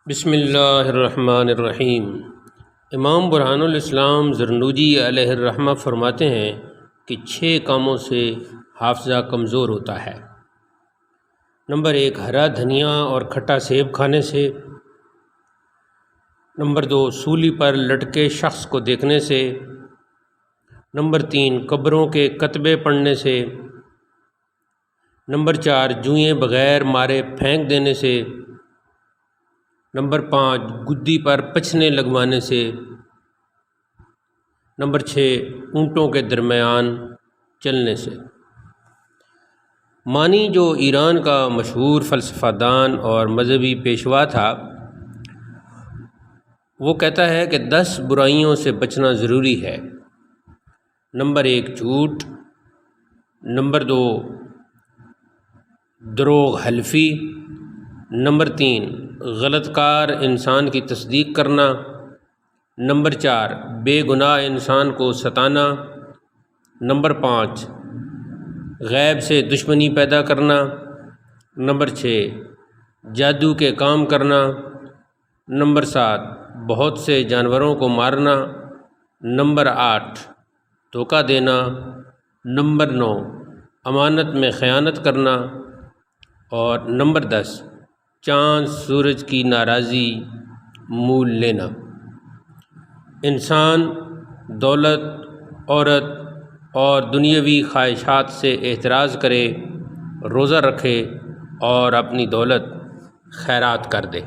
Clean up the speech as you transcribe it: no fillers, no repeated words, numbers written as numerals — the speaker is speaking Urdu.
بسم اللہ الرحمن الرحیم۔ امام برہان الاسلام زرنوجی علیہ الرحمہ فرماتے ہیں کہ 6 کاموں سے حافظہ کمزور ہوتا ہے۔ نمبر 1، ہرا دھنیا اور کھٹا سیب کھانے سے۔ نمبر 2، سولی پر لٹکے شخص کو دیکھنے سے۔ نمبر 3، قبروں کے کتبے پڑھنے سے۔ نمبر 4، جوئیں بغیر مارے پھینک دینے سے۔ نمبر 5، گدی پر پچھنے لگوانے سے۔ نمبر 6، اونٹوں کے درمیان چلنے سے۔ مانی، جو ایران کا مشہور فلسفہ دان اور مذہبی پیشوا تھا، وہ کہتا ہے کہ 10 برائیوں سے بچنا ضروری ہے۔ نمبر 1، جھوٹ۔ نمبر 2، دروغ حلفی۔ نمبر 3، غلط کار انسان کی تصدیق کرنا۔ نمبر 4، بے گناہ انسان کو ستانا۔ نمبر 5، غیب سے دشمنی پیدا کرنا۔ نمبر 6، جادو کے کام کرنا۔ نمبر 7، بہت سے جانوروں کو مارنا۔ نمبر 8، دھوکہ دینا۔ نمبر 9، امانت میں خیانت کرنا۔ اور نمبر 10، چاند سورج کی ناراضی مول لینا۔ انسان دولت، عورت اور دنیاوی خواہشات سے احتراز کرے، روزہ رکھے اور اپنی دولت خیرات کر دے۔